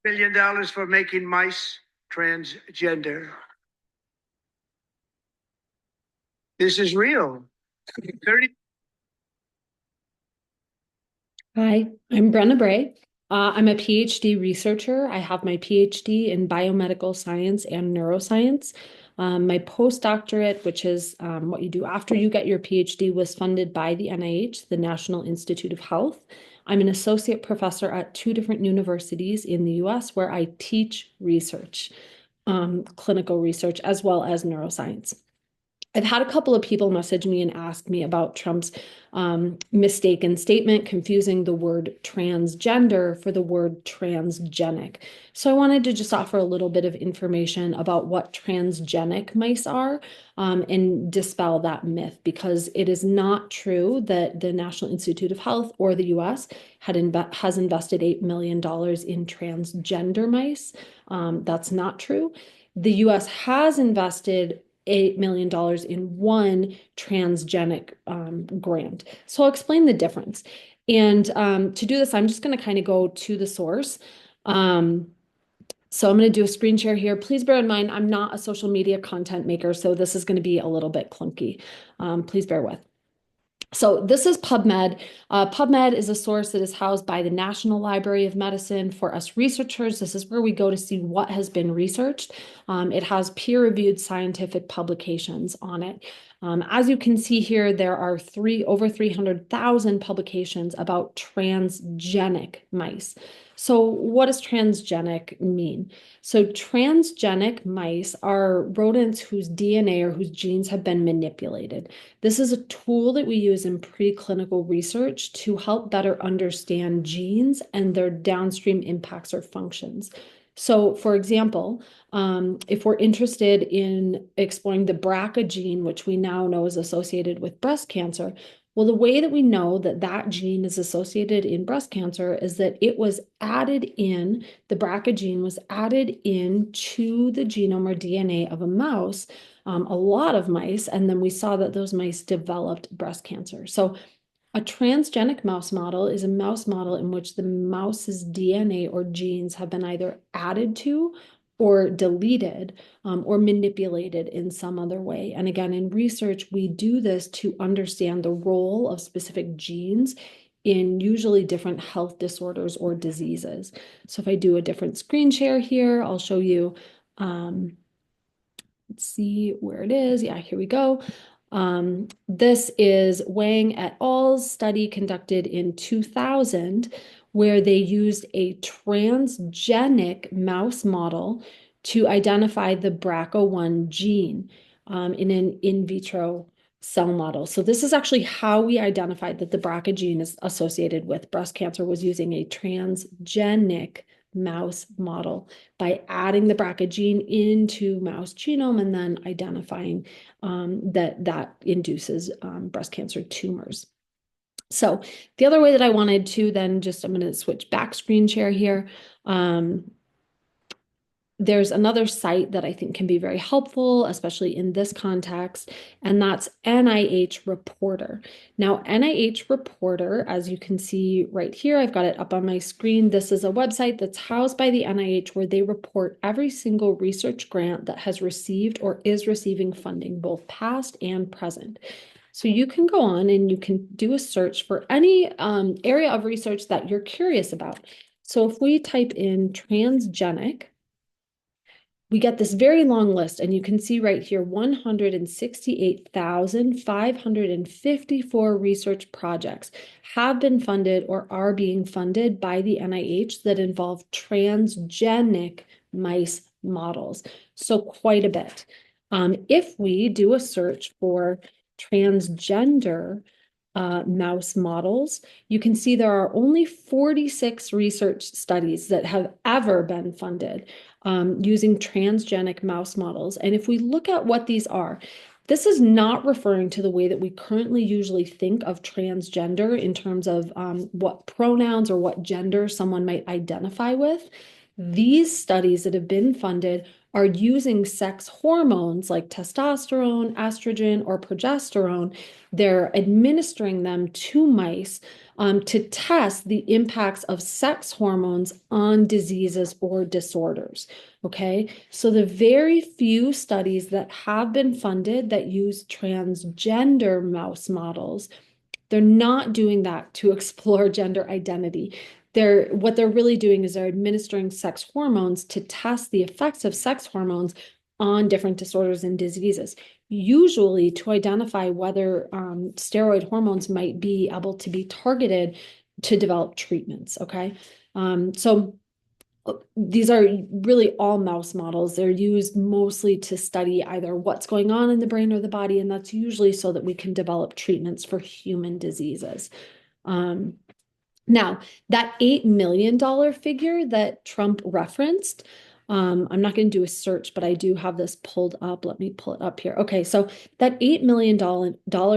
billion for making mice transgender. This is real. 30. Hi, I'm Brenna Bray. I'm a PhD researcher. I have my PhD in biomedical science and neuroscience. My postdoctorate, which is what you do after you get your PhD, was funded by the NIH, the National Institute of Health. I'm an associate professor at 2 different universities in the US where I teach research, clinical research, as well as neuroscience. I've had a couple of people message me and ask me about Trump's mistaken statement, confusing the word transgender for the word transgenic. So I wanted to just offer a little bit of information about what transgenic mice are and dispel that myth, because it is not true that the National Institute of Health or the US has invested $8 million in transgender mice. That's not true. The US has invested $8 million in one transgenic grant. So I'll explain the difference. And to do this, I'm just going to kind of go to the source. So I'm going to do a screen share here. Please bear in mind, I'm not a social media content maker, so this is going to be a little bit clunky. Please bear with. So this is PubMed. PubMed is a source that is housed by the National Library of Medicine. For us researchers, this is where we go to see what has been researched. It has peer-reviewed scientific publications on it. As you can see here, there are over 300,000 publications about transgenic mice. So what does transgenic mean? So transgenic mice are rodents whose DNA or whose genes have been manipulated. This is a tool that we use in preclinical research to help better understand genes and their downstream impacts or functions. So, for example, if we're interested in exploring the BRCA gene, which we now know is associated with breast cancer, well, the way that we know that that gene is associated in breast cancer is that it was added in, the BRCA gene was added into the genome or DNA of a mouse, a lot of mice, and then we saw that those mice developed breast cancer. So a transgenic mouse model is a mouse model in which the mouse's DNA or genes have been either added to or deleted or manipulated in some other way. And again, in research, we do this to understand the role of specific genes in usually different health disorders or diseases. So if I do a different screen share here, I'll show you, let's see where it is. Yeah, here we go. This is Wang et al.'s study conducted in 2000, where they used a transgenic mouse model to identify the BRCA1 gene in an in vitro cell model. So this is actually how we identified that the BRCA gene is associated with breast cancer, was using a transgenic mouse model by adding the BRCA gene into mouse genome and then identifying that induces breast cancer tumors. So the other way that I wanted to then I'm going to switch back screen share here. There's another site that I think can be very helpful, especially in this context, and that's NIH Reporter. Now, NIH Reporter, as you can see right here, I've got it up on my screen. This is a website that's housed by the NIH where they report every single research grant that has received or is receiving funding, both past and present. So you can go on and you can do a search for any area of research that you're curious about. So if we type in transgenic, we get this very long list, and you can see right here 168,554 research projects have been funded or are being funded by the NIH that involve transgenic mice models. So quite a bit. If we do a search for transgender mouse models, you can see there are only 46 research studies that have ever been funded using transgenic mouse models. And if we look at what these are, this is not referring to the way that we currently usually think of transgender in terms of what pronouns or what gender someone might identify with. These studies that have been funded are using sex hormones like testosterone, estrogen, or progesterone. They're administering them to mice to test the impacts of sex hormones on diseases or disorders. Okay, so the very few studies that have been funded that use transgender mouse models, they're not doing that to explore gender identity. What they're really doing is they're administering sex hormones to test the effects of sex hormones on different disorders and diseases, usually to identify whether steroid hormones might be able to be targeted to develop treatments. Okay, so these are really all mouse models. They're used mostly to study either what's going on in the brain or the body, and that's usually so that we can develop treatments for human diseases. Now, that $8 million figure that Trump referenced, I'm not going to do a search, but I do have this pulled up. Let me pull it up here. Okay, so that $8 million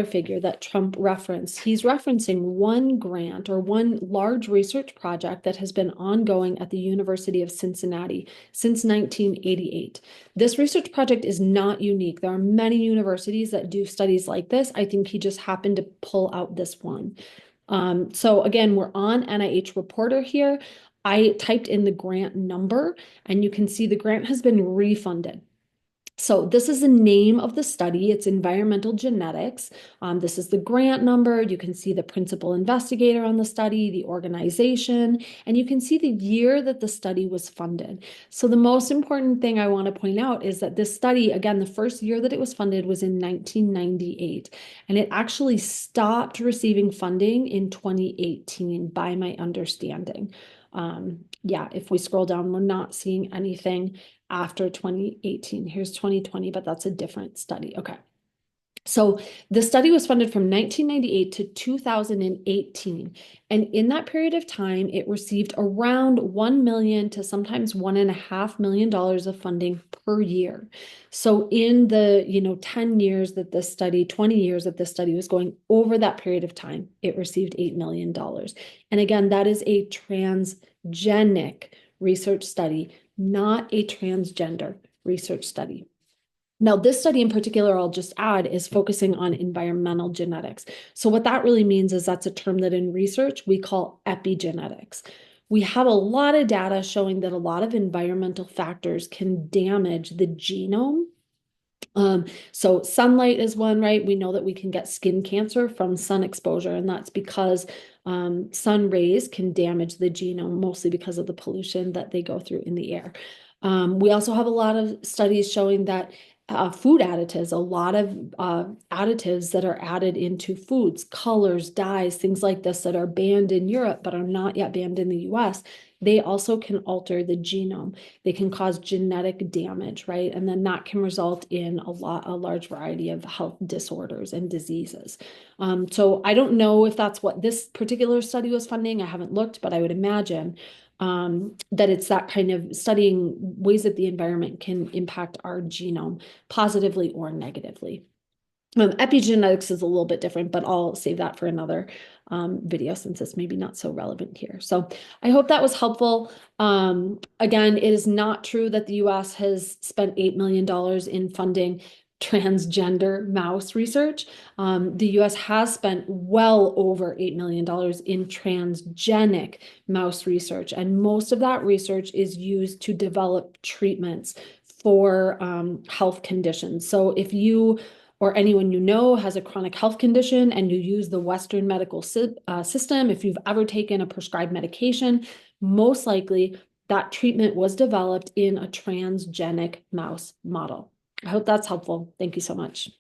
figure that Trump referenced, he's referencing one grant or one large research project that has been ongoing at the University of Cincinnati since 1988. This research project is not unique. There are many universities that do studies like this. I think he just happened to pull out this one. So again, we're on NIH Reporter here. I typed in the grant number, and you can see the grant has been refunded. So this is the name of the study. It's environmental genetics. This is the grant number. You can see the principal investigator on the study, the organization, and you can see the year that the study was funded. So the most important thing I want to point out is that this study, again, the first year that it was funded was in 1998, and it actually stopped receiving funding in 2018, by my understanding. Yeah, if we scroll down, we're not seeing anything after 2018. Here's 2020, but that's a different study. Okay. So the study was funded from 1998 to 2018. And in that period of time, it received around $1 million to sometimes $1.5 million of funding per year. So in the 10 years that this study, 20 years that this study was going, over that period of time, it received $8 million. And again, that is a transgenic research study, not a transgender research study. Now, this study in particular, I'll just add, is focusing on environmental genetics. So what that really means is that's a term that in research we call epigenetics. We have a lot of data showing that a lot of environmental factors can damage the genome. So sunlight is one, right? We know that we can get skin cancer from sun exposure, and that's because sun rays can damage the genome, mostly because of the pollution that they go through in the air. We also have a lot of studies showing that food additives, a lot of additives that are added into foods, colors, dyes, things like this that are banned in Europe but are not yet banned in the US, they also can alter the genome. They can cause genetic damage, right? And then that can result in a large variety of health disorders and diseases. So I don't know if that's what this particular study was funding. I haven't looked, but I would imagine that it's that kind of studying ways that the environment can impact our genome positively or negatively. Epigenetics is a little bit different, but I'll save that for another video since it's maybe not so relevant here. So I hope that was helpful. Again, it is not true that the US has spent $8 million in funding transgender mouse research. The US has spent well over $8 million in transgenic mouse research, and most of that research is used to develop treatments for health conditions. So if you or anyone you know has a chronic health condition and you use the Western medical system, if you've ever taken a prescribed medication, most likely that treatment was developed in a transgenic mouse model. I hope that's helpful. Thank you so much.